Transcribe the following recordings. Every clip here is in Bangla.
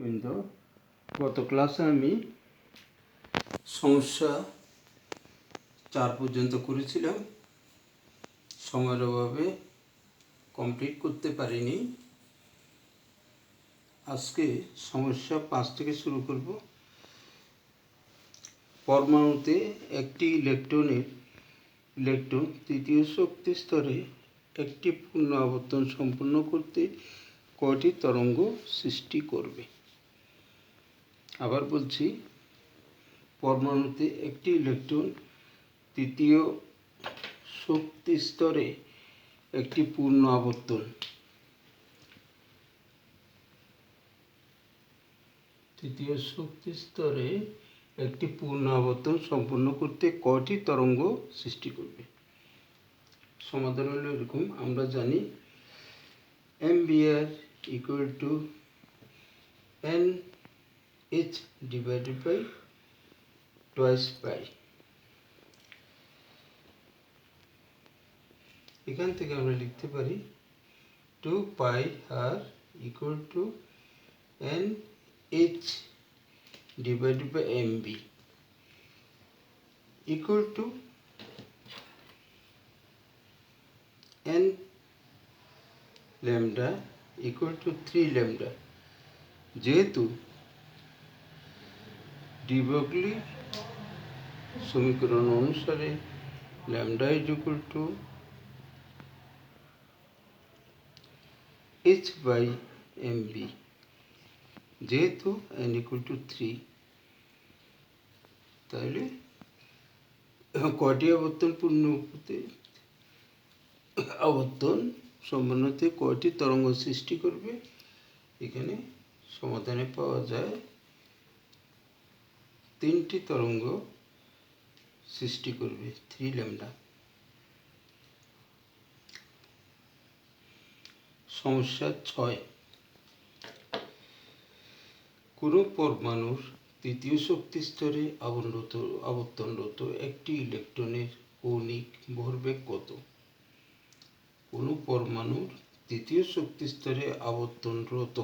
বৃন্দ, গত ক্লাসে আমি সমস্যা 4 পর্যন্ত করেছিলাম। সময়ের অভাবে কমপ্লিট করতে পারিনি। আজকে সমস্যা 5 থেকে শুরু করব। পরমাণুতে একটি ইলেকট্রন তৃতীয় শক্তি স্তরে একটি পূর্ণ আবর্তন সম্পন্ন করতে কয়টি তরঙ্গ সৃষ্টি করবে? আবার বলছি, পরমাণুতে একটি ইলেকট্রন তৃতীয় শক্তি স্তরে একটি পূর্ণ আবর্তন সম্পন্ন করতে কয়টি তরঙ্গ সৃষ্টি করবে? সমাধান হলো এরকম। আমরা জানি MBR equal to NH divided by twice pi। এখান থেকে আমরা লিখতে পারি 2 pi r equal to NH divided by MB equal to N lambda equal to 3 lambda। যেহেতু ডি ব্রগলি সমীকরণ অনুসারে lambda is equal to h by mb, যেহেতু n equal to 3, তাহলে কয়টি আবর্তন সম্পন্নতে কয়টি তরঙ্গ সৃষ্টি করবে? এখানে সমাধানে পাওয়া যায় 3টি তরঙ্গ সৃষ্টি করবে, 3 ল্যামডা। সমস্যা 6। কোনো পরমাণুর তৃতীয় শক্তি স্তরে আবর্তনরত একটি ইলেকট্রনের কৌণিক ভরবেগ কত? কোনো পরমাণুর তৃতীয় শক্তি স্তরে আবর্তনরত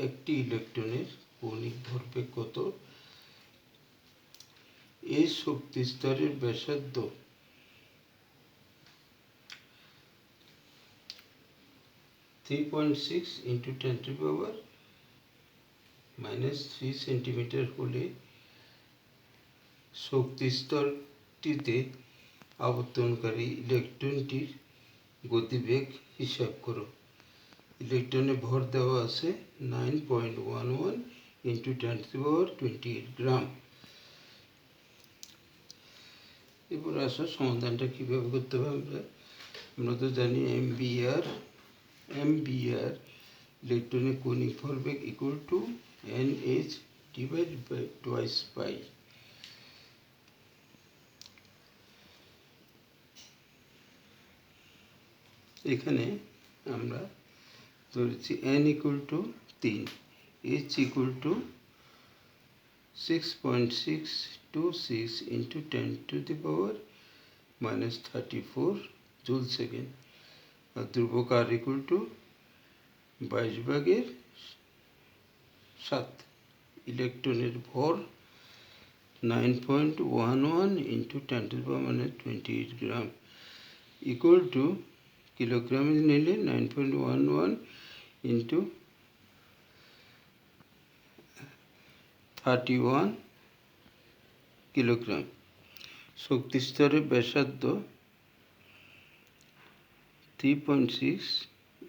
একটি ইলেকট্রনের কৌণিক ভরবেগ কত? এই শক্তি স্তরের ব্যাসার্ধ 3.6 into 10 to the power -3 centimetre হলে শক্তি স্তরটিতে আবর্তনকারী ইলেকট্রনটির গতিবেগ হিসাব করো। ইলেকট্রনের ভর দেওয়া আছে 9.11 into 10 to the power 28 গ্রাম। এরপর আসো সমাধানটা কীভাবে করতে হবে। আমরা তো জানি MBR ইলেকট্রনের কৌণিক ভরবেগ equal to NH divided by twice pi. এখানে আমরা ধরেছি n equal to 3, h equal to 6.626 into 10 to the power -34 joule second, আর ধ্রুবক r ইকুয়াল টু 22/7। ইলেকট্রনের ভর 9.11 into 10 to the power -28 gram equal to কিলোগ্রামে নিলে 9.11 into 31 কিলোগ্রাম। শক্তি স্তরের ব্যাসার্ধ 3.6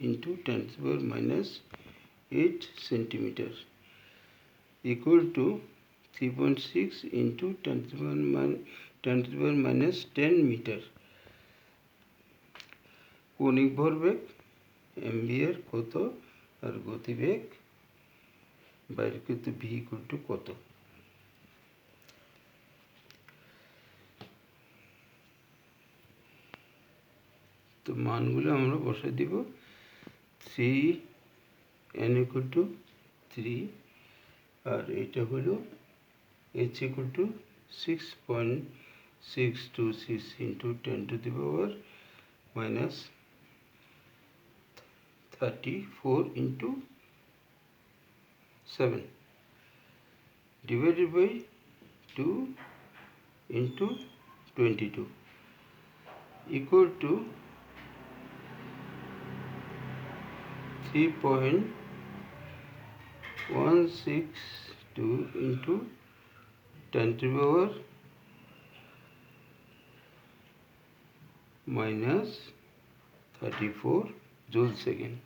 into 10 to the power -8 centimetre equal to 3.6 into 10 to the power -10 metre. কৌণিক ভরবেগ MBR কত আর গতিবেগ বাইরে কিন্তু v ইকুয়াল টু কত? তো মানগুলো আমরা বসাই দিব। 3n ইকুয়াল টু 3, আর এটা হলো h equal to 6.626 into 10 to the power -34 into 7 divided by 2 into 22 equal to 3.162 into 10 to the power minus 34 joule second.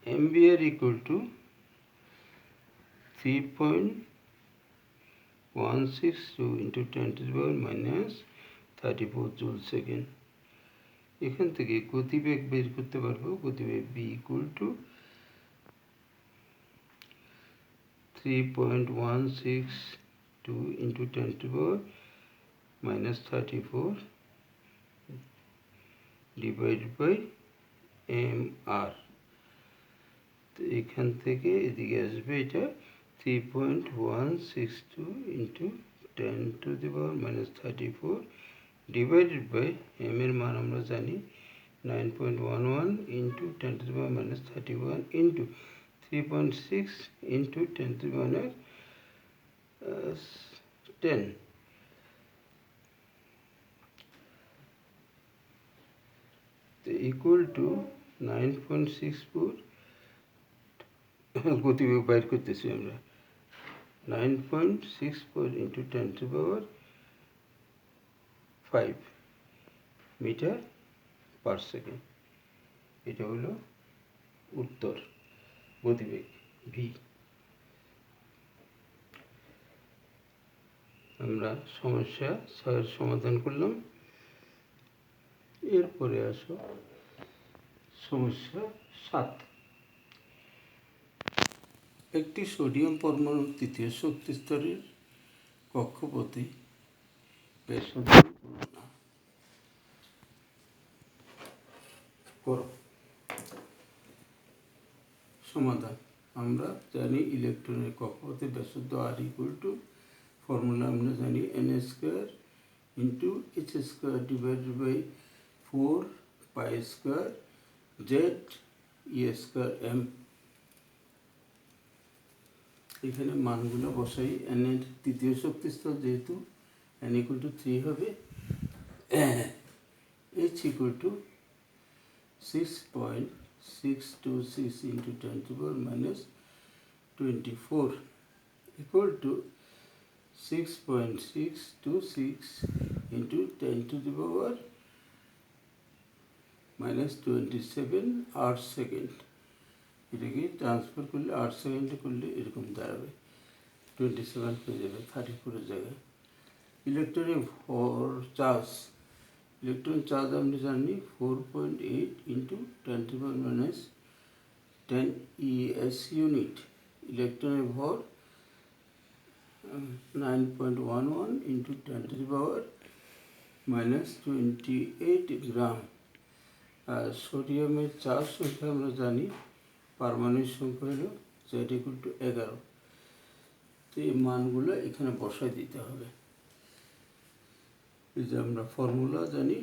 MVR equal to 3.162 into 10 to the power minus 34 joule second. এখান থেকে গতিবেগ বের করতে পারবো। গতিবেগ B equal to 3.162 into 10 to the power minus 34 divided by mr. তো এখান থেকে এদিকে আসবে এটা 3.162 into 10 to the power minus 34 divided by m এর মান আমরা জানি 9.11 into 10 to the power minus 31 into 3.6 into 10 to the power 10 equal to 9.64 গতিবেগ বাইর করতেছি আমরা 9.64 into 10 to the power 5 metre per second. এটা হলো উত্তর গতিবেগ ভি। আমরা সমস্যা 6 সমাধান করলাম। এরপরে আসো সমস্যা 7। একটি সোডিয়াম পরমাণুর তৃতীয় শক্তি স্তরের কক্ষপথে ব্যাসার্ধ গণনা করো। সমাধান। আমরা জানি ইলেকট্রনের কক্ষপথে ব্যাসার্ধ আর ইকুয়াল টু ফর্মুলা আমরা জানি n square into h square divided by 4 pi square Z e square m. এখানে মানগুলো বসাই। n এর তৃতীয় শক্তি স্তর যেহেতু n ইকুয়াল টু 3 হবে, h equal to 6.626 into 10 to the power minus 24 equal to 6.626 into 10 to the power minus 27 8 second. এটাকে ট্রান্সফার করলে 8 সেকেন্ডে করলে এরকম দাঁড়াবে 27 হয়ে যাবে 34 জায়গায়। ইলেকট্রনের ভর চার্জ। ইলেকট্রন চার্জ আমরা জানি 4.8 into 10 to the power minus 10 ES unit. ইলেকট্রনের ভর 9.11 into 10 to the power minus 28 গ্রাম। আর সোডিয়ামের চার্জ সংখ্যা আমরা জানি পারমাণবিক সংখ্যা হলো z equal to 11। তো এই মানগুলো এখানে বসায় দিতে হবে। এই যে আমরা ফর্মুলা জানি,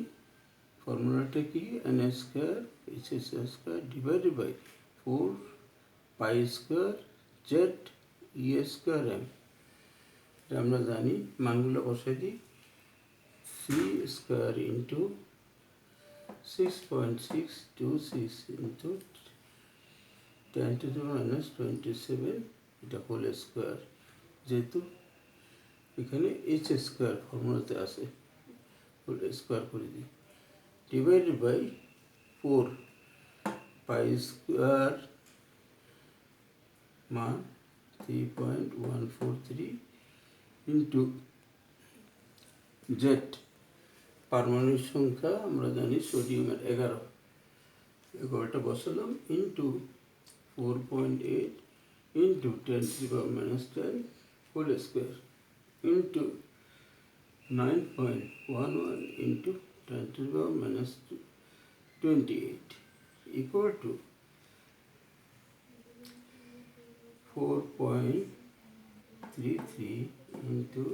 ফর্মুলাটা কি n square h square divided by 4 pi square Z e square m. এটা আমরা জানি, মানগুলো বসাই দিই। 3 square into 6.626 into 10 to the minus 27 এটা হোল স্কোয়ার, যেহেতু এখানে h স্কোয়ার ফর্মুলাতে আছে হোল স্কোয়ার করে দিই, ডিভাইডেড বাই 4 পাই স্কোয়ার মান 3.143 ইন্টু জেড পারমাণবিক সংখ্যা আমরা জানি সোডিয়ামের 11টা বসালাম into 4.8 into 10 to the power minus 10 whole square into 9.11 into 10 to the power minus 28 equal to 4.33 into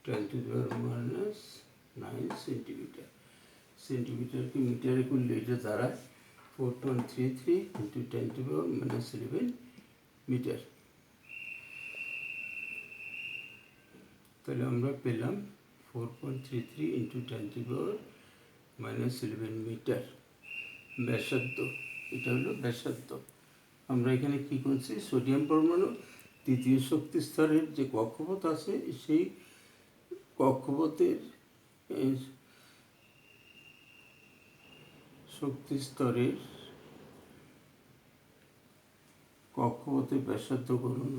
10 to the power minus 9 centimetre. সেন্টিমিটারকে মিটারে করলে এটা দাঁড়ায় 4.33 into 10 to the power minus 11 metre. তাহলে আমরা পেলাম 4.33 into 10 to the power minus 11 metre ব্যাসার্ধ। এটা হলো ব্যাসার্ধ। আমরা এখানে কি করছি, সোডিয়াম পরমাণু তৃতীয় শক্তি স্তরের যে কক্ষপথ আছে সেই কক্ষপথের শক্তি স্তরের কক্ষপথের ব্যাসার্ধ গ্রহণ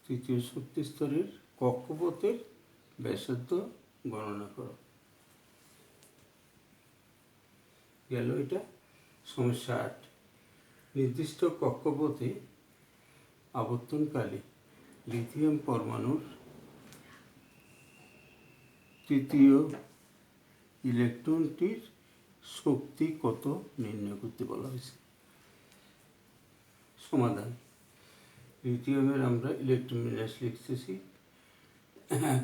তৃতীয় শক্তি স্তরের কক্ষপথের ব্যাসার্ধ গণনা করো। গেল এটা। সমস্যা 8, নির্দিষ্ট কক্ষপথে আবর্তনকালে লিথিয়াম পরমাণুর তৃতীয় ইলেকট্রনটির শক্তি কত নির্ণয় করতে বলা হয়েছে। সমাধান, লিথিয়ামের আমরা ইলেকট্রন বিন্যাস লিখতেছি,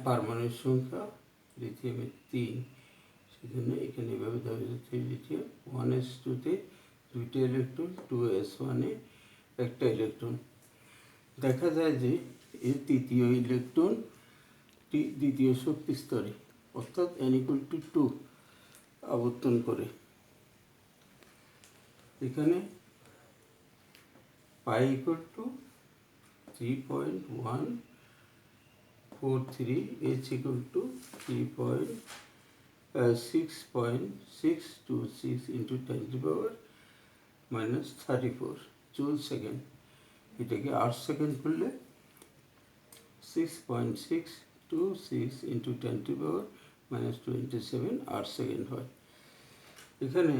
পারমাণবিক সংখ্যা লিথিয়ামের 3, সেজন্য এখানে এভাবে দেওয়া হয়েছে লিথিয়াম 1s2-তে 2টা ইলেকট্রন, 2s1-এ একটা ইলেকট্রন। দেখা যায় যে এর তৃতীয় ইলেকট্রনটি দ্বিতীয় শক্তি স্তরে অর্থাৎ n=2 আবর্তন করে। এখানে পাই =3.143, h =3.6.626 into 10 to the power minus 34 joule second. এটাকে 8 সেকেন্ড করলে 6.626 into 10 to the power minus 27 8 second হয়। এখানে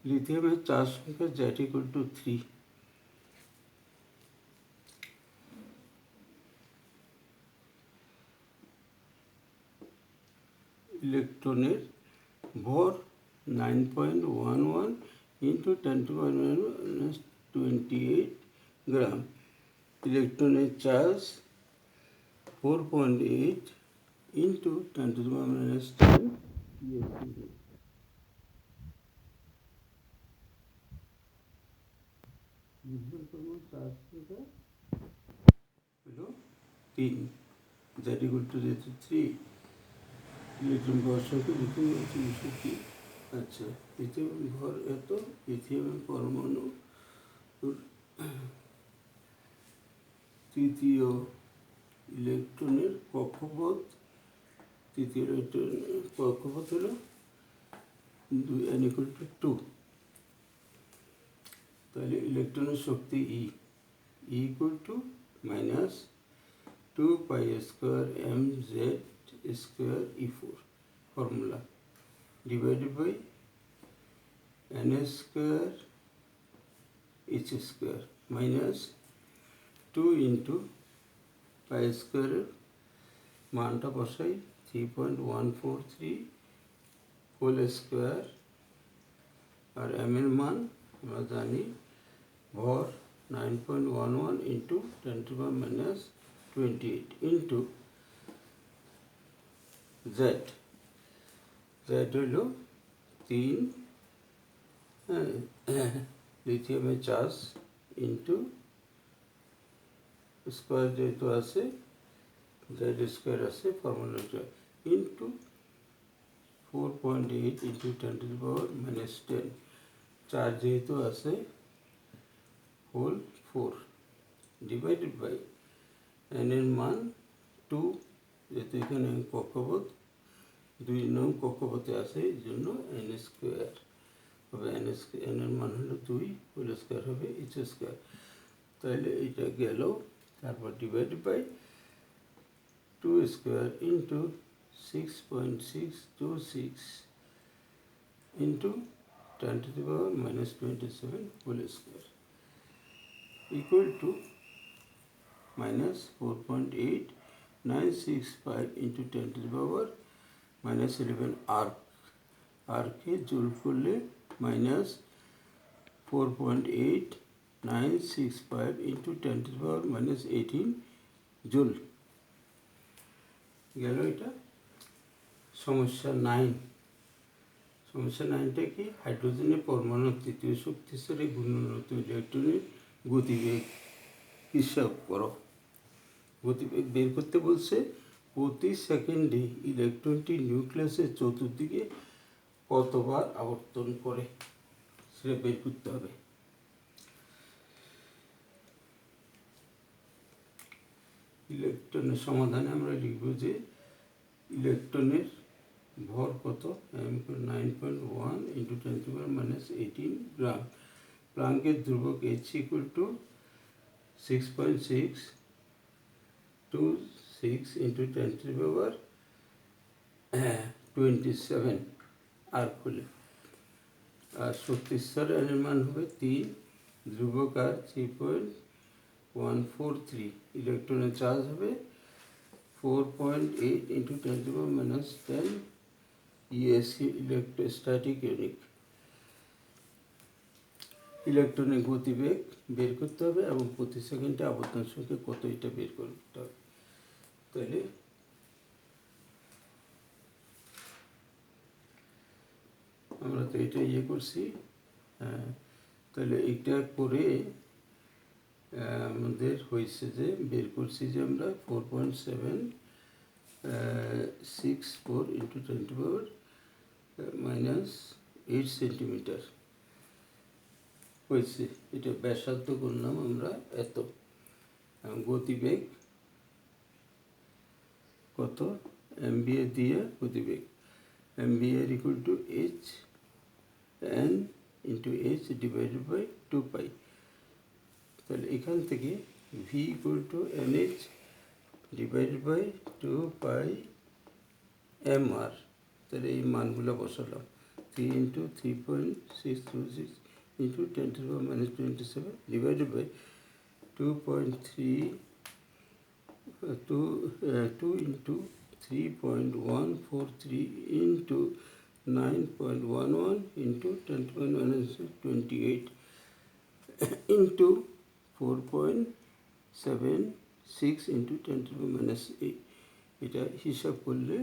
লিথিয়ামের চার্জ সংখ্যা Z=3, ইলেকট্রনের ভর 9.11 into 10 to the power minus 28 গ্রাম, ইলেকট্রনের charge 4.8 into 10 to the power minus 10 charge সংখ্যা হলো 3, Z=3, ইলেকট্রন ভর সংখ্যা লিথিয়াম। আচ্ছা, লিথিয়াম ভর এত, লিথিয়ামের পরমাণু তৃতীয় ইলেকট্রনের কক্ষপথ, তৃতীয় ইলেকট্রনের কক্ষপথ হলো n=2। তাহলে ইলেকট্রনের শক্তি E -2π² mz² formula divided by n² h² minus 2 into π² মানটা বসাই 3.143 হোল স্কোয়ার, আর m এর মান আমরা জানি ভর 9.11 into 10 to the power minus 28 into z হইল 3 লিথিয়ামের চার্জ ইন্টু স্কোয়ার যেহেতু আছে z² আছে ফর্মুলাটা into 4.8 into 10 to the power minus 10, charge যেহেতু আছে হোল 4 ডিভাইডেড বাই n এর মান 2, যেহেতু এখানে কক্ষপথ 2 নং কক্ষপথে আছে এই জন্য n² হবে, n এর মান হলো 2, হোল স্কোয়ার হবে h²। তাহলে এটা গেল, তারপর divided by 2² into 6.626 into 10 to the power minus 27 whole square equal to minus 4.8965 into 10 to the power minus 11 arc আরকে joule করলে -4.8965 ইন্টু 10⁻⁻18 জুল গেল। এটা সমস্যা 9। সমস্যা 9টা কি? হাইড্রোজেনের পরমাণু তৃতীয় শক্তিস্তরে ঘূর্ণনরত ইলেকট্রনের গতিবেগ হিসাব করো। গতিবেগ বের করতে বলছে। প্রতি সেকেন্ডে ইলেকট্রনটি নিউক্লিয়াসের চতুর্দিকে কতবার আবর্তন করে সেটা বের করতে হবে। ইলেকট্রনের সমাধানে আমরা লিখব যে ইলেকট্রনের ভর কত, 9.1 ইন্টু 10⁻⁻18 গ্রাম। প্লাঙ্কের ধ্রুবক H = 6.626 ইন্টু 10⁻27 আর খুলে। আর শক্তি স্তরের মান হবে 3, ধ্রুবক আর 3.143। ইলেকট্রনের চার্জ হবে 4.8 ইন্টু 10⁻⁻10 ইএসি ইলেকট্রোস্ট্যাটিক ইউনিট। ইলেকট্রনের গতিবেগ বের করতে হবে এবং প্রতি সেকেন্ডে আবর্তন সংখ্যা কত এটা বের করতে হবে। তাহলে আমরা তো এটা করছি। তাহলে এটা করে আমাদের হয়েছে যে বের করছি যে আমরা 4.764 ইন্টু 10⁻⁻8 সেন্টিমিটার হয়েছে। এটা ব্যাসার্ধ করলাম আমরা এত। গতিবেগ কত, MVA দিয়ে গতিবেগ MVA = hn into h divided by 2π। তাহলে এখান থেকে v = nh divided by 2π mr। তাহলে এই মানগুলো বসালাম। 3 into 3.626 into 10⁻⁻27 divided by 2 into 3.143 into 9.11 into 10⁻⁻28 into 4.76 into 10⁻⁻8। এটা হিসাব করলে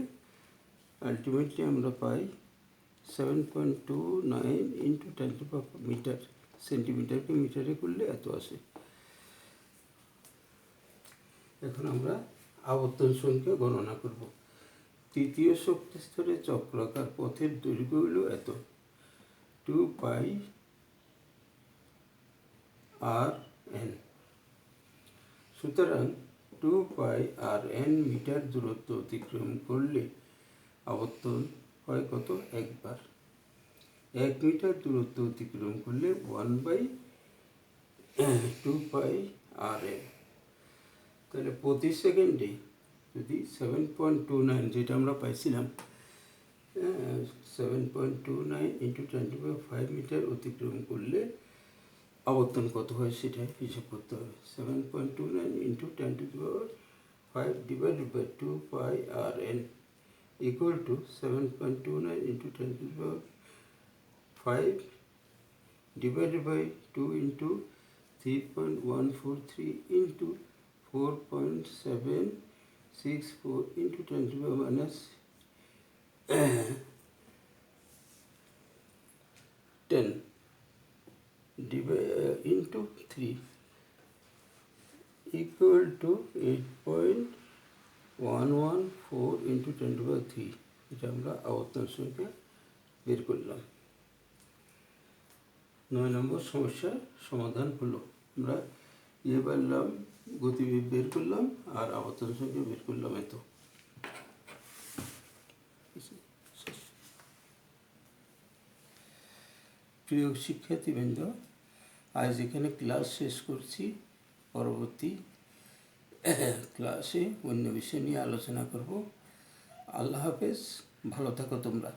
আলটিমেটলি আমরা পাই 7.29 ইন্টু 10⁻⁻, মিটার। সেন্টিমিটারকে মিটারে করলে এত আসে। এখন আমরা আবর্তন সংখ্যা গণনা করব। তৃতীয় শক্তি স্তরে চক্রাকার পথের দৈর্ঘ্য হলো এত, 2πrn। সুতরাং 2πrn মিটার দূরত্ব অতিক্রম করলে আবর্তন হয় কত, একবার। 1 মিটার দূরত্ব অতিক্রম করলে 1/2πrn। তাহলে প্রতি সেকেন্ডে যদি 7.29 যেটা আমরা পাইছিলাম, 7.29 ইন্টু 10⁵ মিটার অতিক্রম করলে আবর্তন কত হয় সেটা হিসাব করতে হবে। 7.29 into 10⁵ divided by 2πrn equal to 7.29 into 10⁵ divided by 2 into 3.143 into 4.764 into 10⁻10 into 3 equal to 8.114 into 10⁻3। এটা আমরা আবর্তন সংখ্যা বের করলাম। 9 নম্বর সমস্যার সমাধান হলো। আমরা পারলাম, গতিবেগ বের করলাম আর আবর্তন সংখ্যা বের করলাম এত। প্রিয় শিক্ষার্থীবৃন্দ, আজ এখানে ক্লাস শেষ করছি। পরবর্তী ক্লাসে অন্য বিষয় নিয়ে আলোচনা করব। আল্লাহ হাফেজ, ভালো থাকো তোমরা।